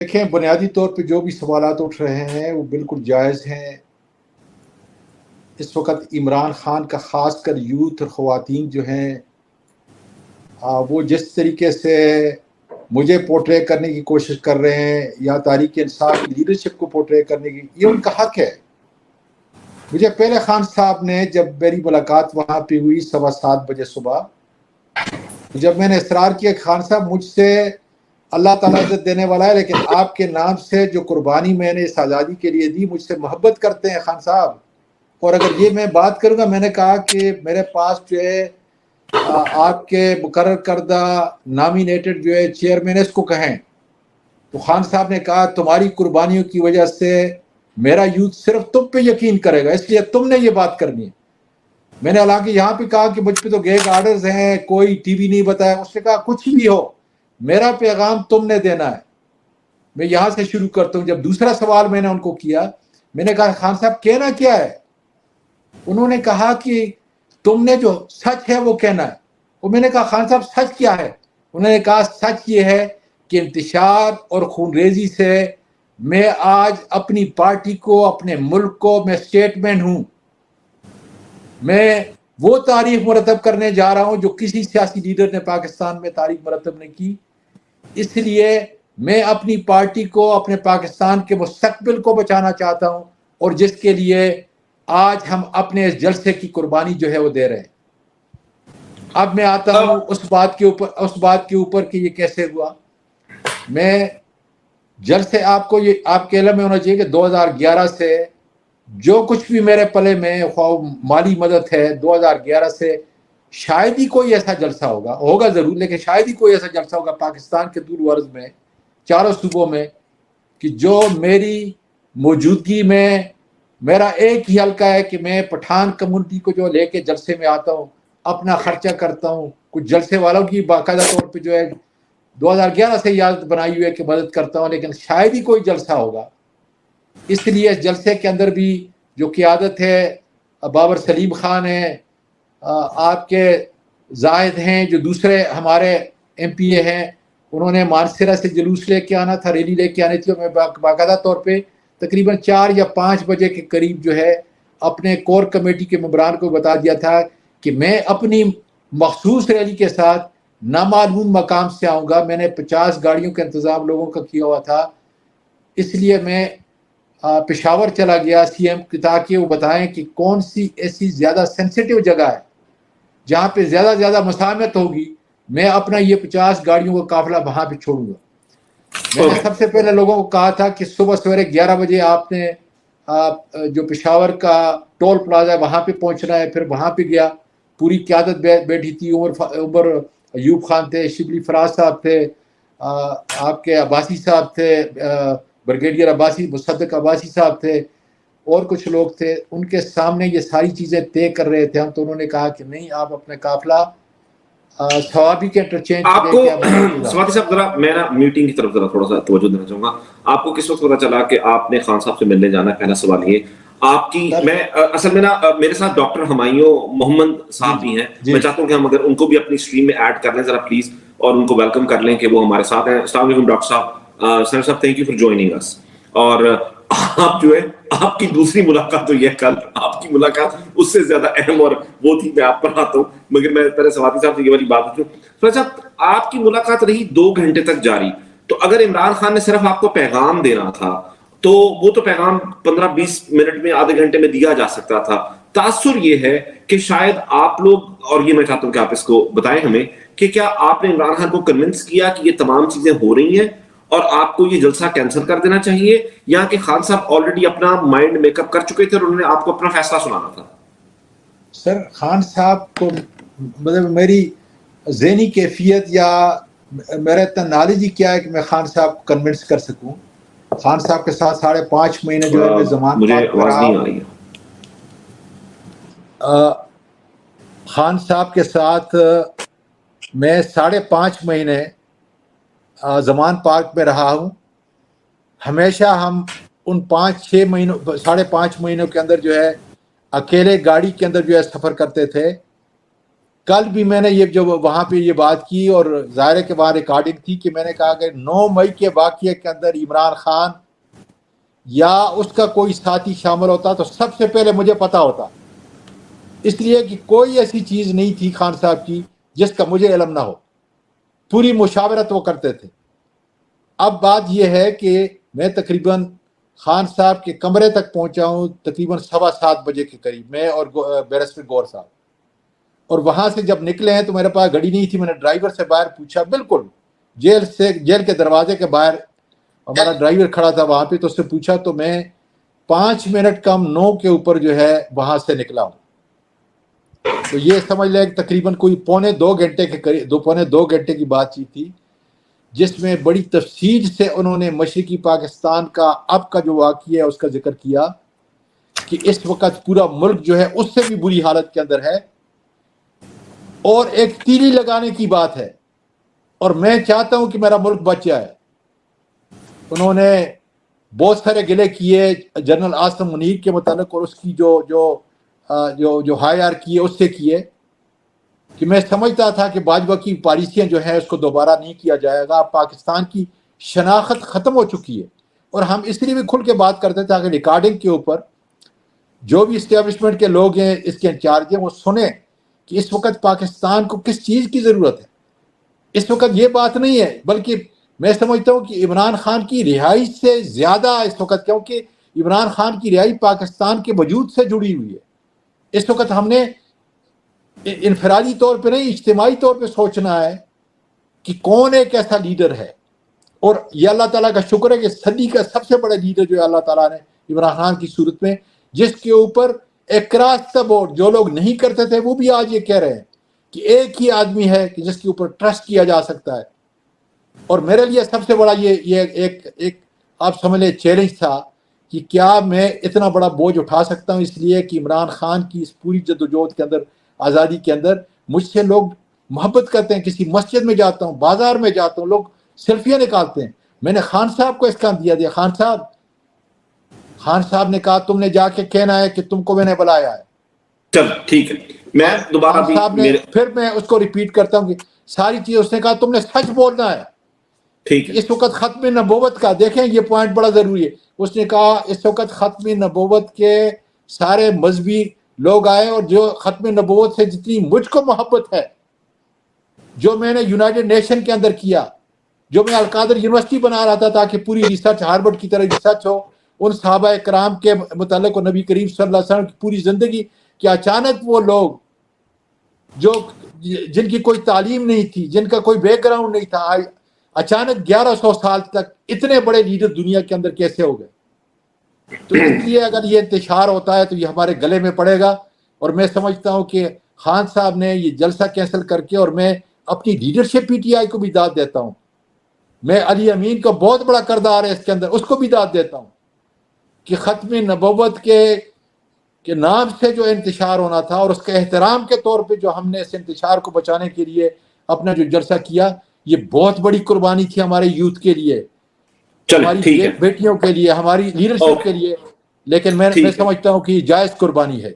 دیکھیں بنیادی طور پہ جو بھی سوالات اٹھ رہے ہیں وہ بالکل جائز ہیں. اس وقت عمران خان کا خاص کر یوتھ اور خواتین جو ہیں وہ جس طریقے سے مجھے پورٹرے کرنے کی کوشش کر رہے ہیں یا تحریک انصاف کی لیڈرشپ کو پورٹرے کرنے کی، یہ ان کا حق ہے. مجھے پہلے خان صاحب نے جب میری ملاقات وہاں پہ ہوئی 7:15 بجے صبح، جب میں نے اصرار کیا کہ خان صاحب مجھ سے اللہ تعالیٰ عزت دینے والا ہے، لیکن آپ کے نام سے جو قربانی میں نے اس آزادی کے لیے دی، مجھ سے محبت کرتے ہیں خان صاحب، اور اگر یہ میں بات کروں گا، میں نے کہا کہ میرے پاس جو ہے آپ کے مقرر کردہ نامینیٹڈ جو ہے چیئرمین اس کو کہیں، تو خان صاحب نے کہا تمہاری قربانیوں کی وجہ سے میرا یوتھ صرف تم پہ یقین کرے گا، اس لیے تم نے یہ بات کرنی ہے. میں نے حالانکہ یہاں پہ کہا کہ مجھ پہ تو گیگ آرڈرز ہیں، کوئی ٹی وی نہیں بتایا. اس نے کہا کچھ بھی ہو میرا پیغام تم نے دینا ہے. میں یہاں سے شروع کرتا ہوں. جب دوسرا سوال میں نے ان کو کیا، میں نے کہا خان صاحب کہنا کیا ہے؟ انہوں نے کہا کہ تم نے جو سچ ہے وہ کہنا ہے. اور میں نے کہا خان صاحب سچ کیا ہے؟ انہوں نے کہا سچ یہ ہے کہ انتشار اور خون ریزی سے میں آج اپنی پارٹی کو، اپنے ملک کو، میں اسٹیٹ مین ہوں. میں وہ تاریخ مرتب کرنے جا رہا ہوں جو کسی سیاسی لیڈر نے پاکستان میں تاریخ مرتب نہیں کی. اس لیے میں اپنی پارٹی کو، اپنے پاکستان کے مستقبل کو بچانا چاہتا ہوں، اور جس کے لیے آج ہم اپنے اس جلسے کی قربانی جو ہے وہ دے رہے ہیں. اب میں آتا ہوں اس بات کے اوپر کہ یہ کیسے ہوا. میں جلسے آپ کو یہ آپ کے علم میں ہونا چاہیے کہ 2011 سے جو کچھ بھی میرے پلے میں مالی مدد ہے، 2011 سے شاید ہی کوئی ایسا جلسہ ہوگا ضرور، لیکن شاید ہی کوئی ایسا جلسہ ہوگا پاکستان کے دور و عرض میں، چاروں صوبوں میں، کہ جو میری موجودگی میں میرا ایک ہی حلقہ ہے کہ میں پٹھان کمیونٹی کو جو لے کے جلسے میں آتا ہوں، اپنا خرچہ کرتا ہوں. کچھ جلسے والوں کی باقاعدہ طور پہ جو ہے 2011 سے عادت بنائی ہوئی ہے کہ مدد کرتا ہوں، لیکن شاید ہی کوئی جلسہ ہوگا. اس لیے اس جلسے کے اندر بھی جو قیادت ہے بابر سلیم خان ہیں، آپ کے زاہد ہیں، جو دوسرے ہمارے ایم پی اے ہیں، انہوں نے مانسرا سے جلوس لے کے آنا تھا، ریلی لے کے آنی تھی. اور میں باقاعدہ طور پہ تقریباً 4 یا 5 بجے کے قریب جو ہے اپنے کور کمیٹی کے ممبران کو بتا دیا تھا کہ میں اپنی مخصوص ریلی کے ساتھ نامعلوم مقام سے آؤں گا. میں نے 50 گاڑیوں کا انتظام لوگوں کا کیا ہوا تھا. اس لیے میں پشاور چلا گیا سی ایم تاکہ وہ بتائیں کہ کون سی ایسی زیادہ سینسیٹیو جگہ ہے جہاں پہ زیادہ مساہمت ہوگی. میں اپنا یہ 50 گاڑیوں کا قافلہ وہاں پہ چھوڑوں گا. میں نے سب سے پہلے لوگوں کو کہا تھا کہ صبح سویرے 11 بجے آپ نے جو پشاور کا ٹول پلازا ہے وہاں پہ پہنچنا ہے. پھر وہاں پہ گیا، پوری قیادت بیٹھی تھی. عمر ایوب خان تھے، شبلی فراز صاحب تھے، آپ کے عباسی صاحب تھے، بریگیڈیئر عباسی، مصدق عباسی صاحب تھے، اور کچھ لوگ تھے. ان کے سامنے یہ ساری چیزیں طے کر رہے تھے ہم. تو انہوں نے کہا کہ نہیں، آپ اپنے قافلہ ثوابی کے انٹرچینج آپ لے کو کے سواتی صاحب ذرا میں نا میٹنگ کی طرف ذرا تھوڑا سا توجہ دینا چاہوں گا. آپ کو کس وقت پتا چلا کہ آپ نے خان صاحب سے ملنے جانا ہے؟ پہلا سوال یہ. آپ کی میں اصل میں نا میرے ساتھ ڈاکٹر ہمایوں محمد صاحب بھی ہیں. میں چاہتا ہوں کہ ہم اگر ان کو بھی اپنی اسٹریم میں ایڈ کر لیں ذرا پلیز، اور ان کو ویلکم کر لیں کہ وہ ہمارے ساتھ ہیں. السلام علیکم ڈاکٹر صاحب. سر صاحب تھینک یو فار جوائننگ اس. اور آپ جو ہے آپ کی دوسری ملاقات تو یہ کل آپ کی ملاقات اس سے زیادہ اہم اور وہ تھی. میں آپ پر آتا ہوں، مگر میں پہلے سواتی صاحب سے یہ والی بات پوچھوں. صاحب آپ کی ملاقات رہی 2 گھنٹے تک جاری. تو اگر عمران خان نے صرف آپ کو پیغام دینا تھا تو وہ تو پیغام 15-20 منٹ میں، آدھے گھنٹے میں دیا جا سکتا تھا. تاثر یہ ہے کہ شاید آپ لوگ، اور یہ میں چاہتا ہوں کہ آپ اس کو بتائیں ہمیں کہ کیا آپ نے عمران خان کو کنونس کیا کہ یہ تمام چیزیں ہو رہی ہیں اور آپ کو یہ جلسہ کینسل کر دینا چاہیے، یا کہ خان صاحب آلریڈی اپنا مائنڈ میک اپ کر چکے تھے اور انہوں نے آپ کو اپنا فیصلہ سنانا تھا؟ سر خان صاحب کو مطلب میری ذہنی کیفیت یا میرا اتنا نالج ہی کیا ہے کہ میں خان صاحب کو کنونس کر سکوں. خان صاحب کے ساتھ 5.5 مہینے جو ہے میں زمان مجھے پاک میں آواز رہا نہیں آ ہوں. رہی ہے. خان صاحب کے ساتھ میں 5.5 مہینے زمان پارک میں رہا ہوں. ہمیشہ ہم ان 5-6 مہینوں 5.5 مہینوں کے اندر جو ہے اکیلے گاڑی کے اندر جو ہے سفر کرتے تھے. کل بھی میں نے یہ جو وہاں پہ یہ بات کی اور ظاہر ہے کہ وہاں ریکارڈنگ تھی کہ میں نے کہا کہ 9 مئی کے واقعے کے اندر عمران خان یا اس کا کوئی ساتھی شامل ہوتا تو سب سے پہلے مجھے پتا ہوتا، اس لیے کہ کوئی ایسی چیز نہیں تھی خان صاحب کی جس کا مجھے علم نہ ہو، پوری مشاورت وہ کرتے تھے۔ اب بات یہ ہے کہ میں تقریباً خان صاحب کے کمرے تک پہنچا ہوں تقریباً 7:15 بجے کے قریب، میں اور بیرسٹر گور صاحب، اور وہاں سے جب نکلے ہیں تو میرے پاس گاڑی نہیں تھی، میں نے ڈرائیور سے باہر پوچھا، بالکل جیل کے دروازے کے باہر ہمارا ڈرائیور کھڑا تھا وہاں پہ، تو اس سے پوچھا تو میں 5 منٹ کم 9 کے اوپر جو ہے وہاں سے نکلا ہوں۔ تو یہ سمجھ لیں کہ تقریباً کوئی پونے 2 گھنٹے کے قریب، پونے 2 گھنٹے کی بات چیت تھی، جس میں بڑی تفصیل سے انہوں نے مشرقی پاکستان کا اب کا جو واقعہ ہے اس کا ذکر کیا کہ اس وقت پورا ملک جو ہے اس سے بھی بری حالت کے اندر ہے، اور ایک تیلی لگانے کی بات ہے، اور میں چاہتا ہوں کہ میرا ملک بچ جائے۔ انہوں نے بہت سارے گلے کیے جنرل عاصم منیر کے متعلق اور اس کی جو ہائر کیے اس سے کیے، کہ میں سمجھتا تھا کہ باجوہ کی پالیسیاں جو ہیں اس کو دوبارہ نہیں کیا جائے گا، پاکستان کی شناخت ختم ہو چکی ہے، اور ہم اس لیے بھی کھل کے بات کرتے تھے کہ ریکارڈنگ کے اوپر جو بھی اسٹیبلشمنٹ کے لوگ ہیں، اس کے انچارج ہیں، وہ سنیں کہ اس وقت پاکستان کو کس چیز کی ضرورت ہے۔ اس وقت یہ بات نہیں ہے، بلکہ میں سمجھتا ہوں کہ عمران خان کی رہائی سے زیادہ اس وقت، کیونکہ عمران خان کی رہائی پاکستان کے وجود سے جڑی ہوئی ہے۔ اس وقت ہم نے انفرادی طور پہ نہیں، اجتماعی طور پہ سوچنا ہے کہ کون ایک ایسا لیڈر ہے، اور یہ اللہ تعالیٰ کا شکر ہے کہ صدی کا سب سے بڑا لیڈر جو ہے اللہ تعالیٰ نے عمران خان کی صورت میں، جس کے اوپر اکراس دا بورڈ جو لوگ نہیں کرتے تھے وہ بھی آج یہ کہہ رہے ہیں کہ ایک ہی آدمی ہے کہ جس کے اوپر ٹرسٹ کیا جا سکتا ہے۔ اور میرے لیے سب سے بڑا یہ ایک آپ سمجھ لیں چیلنج تھا کہ کیا میں اتنا بڑا بوجھ اٹھا سکتا ہوں، اس لیے کہ عمران خان کی اس پوری جدوجہد کے اندر، آزادی کے اندر مجھ سے لوگ محبت کرتے ہیں، کسی مسجد میں جاتا ہوں، بازار میں جاتا ہوں، لوگ سیلفیاں نکالتے ہیں۔ میں نے خان صاحب کو اس کا دیا خان صاحب نے کہا تم نے جا کے کہنا ہے کہ تم کو میں نے بلایا ہے۔ چل ٹھیک ہے، میں دوبارہ خان صاحب نے پھر میں اس کو ریپیٹ کرتا ہوں کہ ساری چیز اس نے کہا تم نے سچ بولنا ہے۔ ٹھیک ہے، اس وقت ختم نبوت کا دیکھیں، یہ پوائنٹ بڑا ضروری ہے، اس نے کہا اس وقت ختم نبوت کے سارے مذہبی لوگ آئے، اور جو ختم نبوت سے جتنی مجھ کو محبت ہے، جو میں نے یونائٹڈ نیشن کے اندر کیا، جو میں القادر یونیورسٹی بنا رہا تھا تاکہ پوری ریسرچ ہارورڈ کی طرح ریسرچ ہو ان صحابہ کرام کے متعلق اور نبی کریم صلی اللہ علیہ وسلم کی پوری زندگی، کہ اچانک وہ لوگ جن کی کوئی تعلیم نہیں تھی، جن کا کوئی بیک گراؤنڈ نہیں تھا، اچانک 1100 سال تک اتنے بڑے لیڈر دنیا کے اندر کیسے ہو گئے؟ تو اس لیے اگر یہ انتشار ہوتا ہے تو یہ ہمارے گلے میں پڑے گا، اور میں سمجھتا ہوں کہ خان صاحب نے یہ جلسہ کینسل کر کے، اور میں اپنی لیڈرشپ پی ٹی آئی کو بھی داد دیتا ہوں، میں علی امین کا بہت بڑا کردار ہے اس کے اندر، اس کو بھی داد دیتا ہوں کہ ختم نبوت کے نام سے جو انتشار ہونا تھا، اور اس کے احترام کے طور پہ جو ہم نے اس انتشار کو بچانے کے لیے اپنا جو جلسہ کیا، یہ بہت بڑی قربانی تھی ہمارے یوتھ کے لیے، ہماری بیٹیوں کے لیے، ہماری لیڈرشپ کے لیے، لیکن میں سمجھتا ہوں کہ یہ جائز قربانی ہے۔